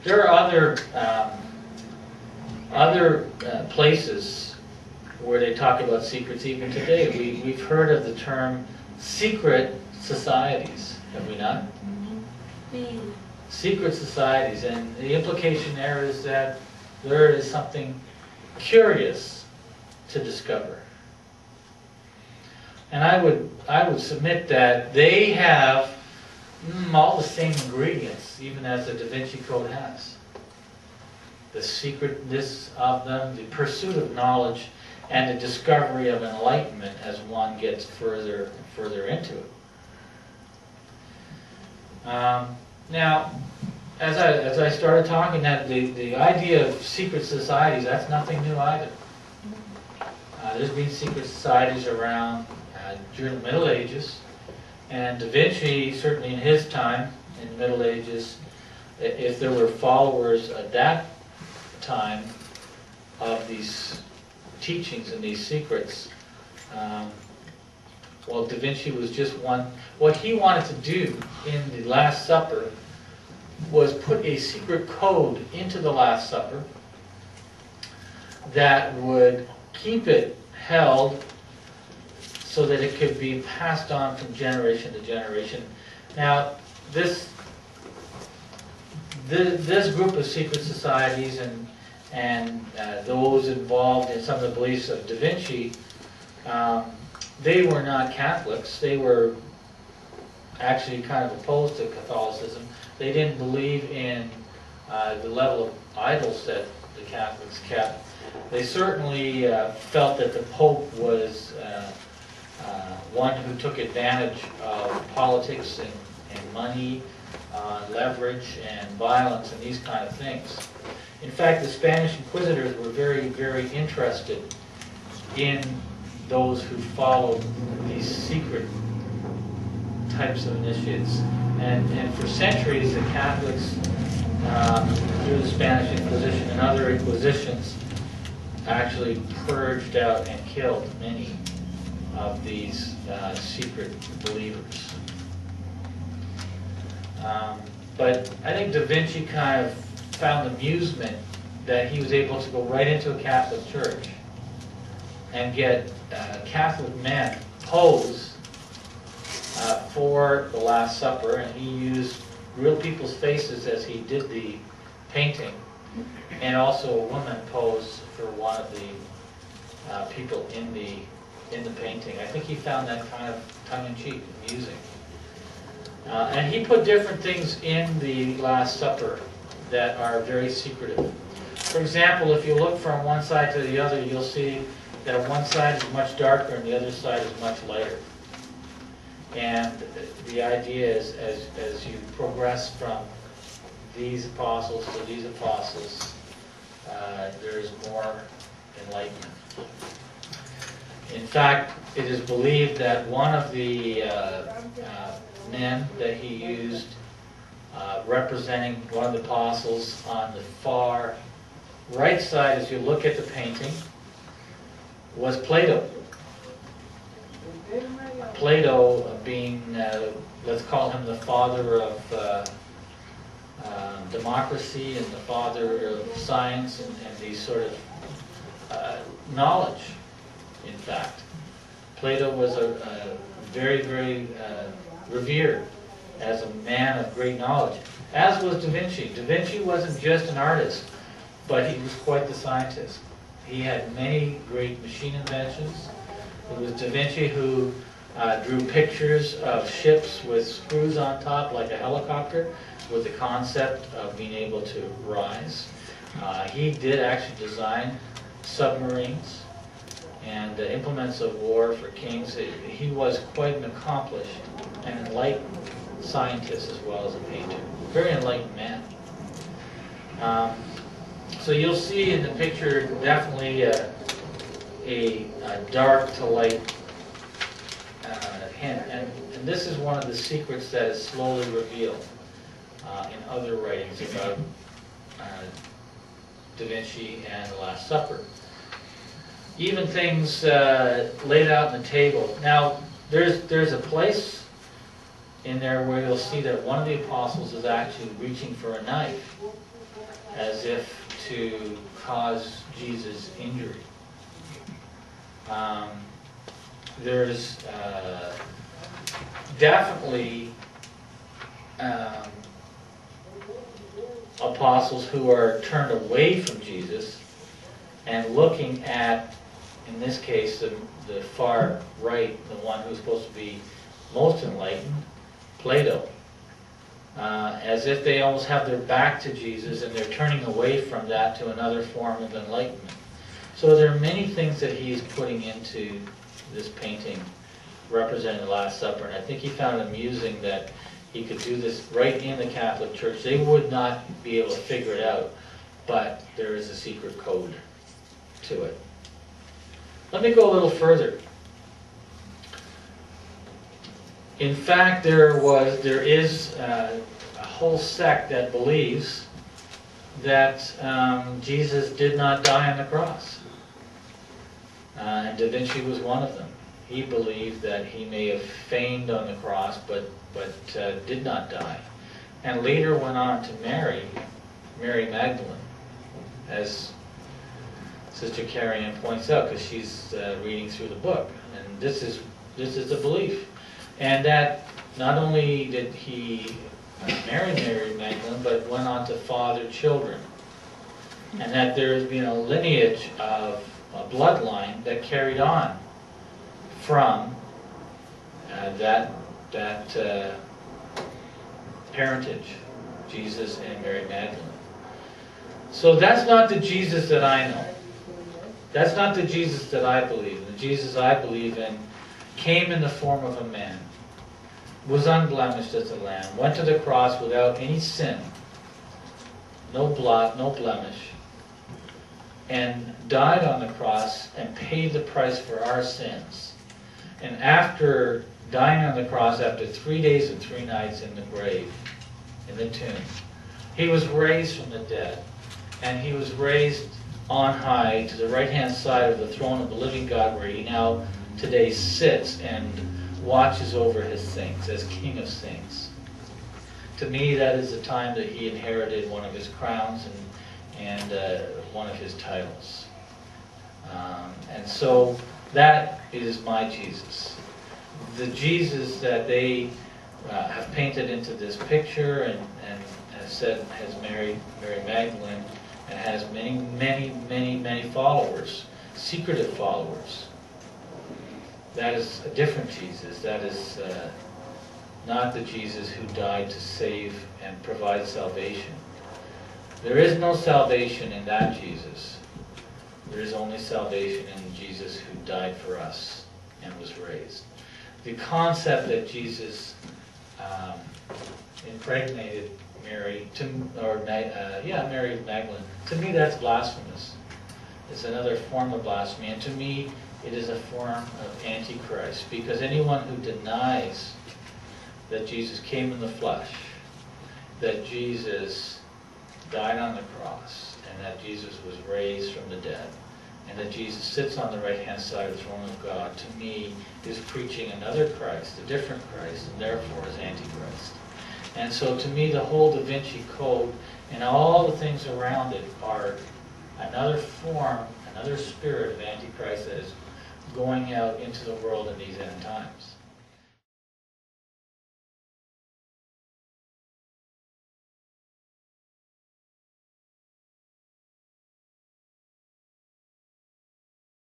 There are other places where they talk about secrets even today. We've heard of the term secret societies, have we not? Secret societies, and the implication there is that there is something curious to discover. And I would submit that they have all the same ingredients, even as the Da Vinci Code has. The secretness of them, the pursuit of knowledge, and the discovery of enlightenment as one gets further and further into it. Now, as I started talking, that the idea of secret societies, that's nothing new either. There's been secret societies around during the Middle Ages, and Da Vinci, certainly in his time, in the Middle Ages, if there were followers at that time of these teachings and these secrets, well, Da Vinci was just one. What he wanted to do in the Last Supper was put a secret code into the Last Supper that would keep it held so that it could be passed on from generation to generation. Now, this group of secret societies and those involved in some of the beliefs of Da Vinci, they were not Catholics. They were actually kind of opposed to Catholicism. They didn't believe in the level of idols that the Catholics kept. They certainly felt that the Pope was one who took advantage of politics and money, leverage and violence and these kind of things. In fact, the Spanish inquisitors were very, very interested in those who followed these secret types of initiates. And for centuries, the Catholics, through the Spanish Inquisition and other inquisitions, actually purged out and killed many of these secret believers. But I think Da Vinci kind of found amusement that he was able to go right into a Catholic church and get Catholic men pose for the Last Supper, and he used real people's faces as he did the painting, and also a woman posed for one of the people in the painting. I think he found that kind of tongue-in-cheek, amusing. And he put different things in the Last Supper that are very secretive. For example, if you look from one side to the other, you'll see that one side is much darker and the other side is much lighter. And the idea is, as you progress from these apostles to these apostles, there's more enlightenment. In fact, it is believed that one of the men that he used representing one of the apostles on the far right side, as you look at the painting, was Plato. Plato being, let's call him the father of democracy and the father of science and these sort of knowledge, in fact. Plato was a very, very revered as a man of great knowledge, as was Da Vinci. Da Vinci wasn't just an artist, but he was quite the scientist. He had many great machine inventions. It was Da Vinci who drew pictures of ships with screws on top like a helicopter with the concept of being able to rise. He did actually design submarines and implements of war for kings. He was quite an accomplished and enlightened scientist as well as a painter. Very enlightened man. So you'll see in the picture definitely a dark to light hint. And this is one of the secrets that is slowly revealed in other writings about Da Vinci and the Last Supper. Even things laid out on the table. Now, there's a place in there where you'll see that one of the apostles is actually reaching for a knife. as if to cause Jesus injury. There's definitely apostles who are turned away from Jesus and looking at, in this case, the far right, the one who's supposed to be most enlightened, Plato, as if they almost have their back to Jesus and they're turning away from that to another form of enlightenment. So there are many things that he's putting into this painting representing the Last Supper, and I think he found it amusing that he could do this right in the Catholic Church. They would not be able to figure it out, but there is a secret code to it. Let me go a little further. In fact, there is a whole sect that believes that Jesus did not die on the cross. And Da Vinci was one of them. He believed that he may have feigned on the cross, but did not die. And later went on to marry Mary Magdalene, as Sister Carrie Ann points out, because she's reading through the book. And this is the belief. And that not only did he marry Mary Magdalene, but went on to father children. And that there has been a lineage of a bloodline that carried on from that parentage, Jesus and Mary Magdalene. So that's not the Jesus that I know. That's not the Jesus that I believe in. The Jesus I believe in came in the form of a man, was unblemished as a lamb, went to the cross without any sin, no blot, no blemish, and died on the cross and paid the price for our sins. And after dying on the cross, after 3 days and 3 nights in the grave, in the tomb, he was raised from the dead. And he was raised on high to the right-hand side of the throne of the living God, where he now today sits and watches over his saints as King of Saints. To me, that is the time that he inherited one of his crowns and one of his titles. And so that is my Jesus. The Jesus that they have painted into this picture and has said has married Mary Magdalene and has many followers, secretive followers. That is a different Jesus. That is not the Jesus who died to save and provide salvation. There is no salvation in that Jesus. There is only salvation in Jesus who died for us and was raised. The concept that Jesus impregnated Mary, Mary Magdalene, to me that's blasphemous. It's another form of blasphemy, and to me it is a form of Antichrist, because anyone who denies that Jesus came in the flesh, that Jesus died on the cross, and that Jesus was raised from the dead, and that Jesus sits on the right-hand side of the throne of God, to me is preaching another Christ, a different Christ, and therefore is Antichrist. And so to me the whole Da Vinci Code and all the things around it are another form, another spirit of Antichrist that is going out into the world in these end times.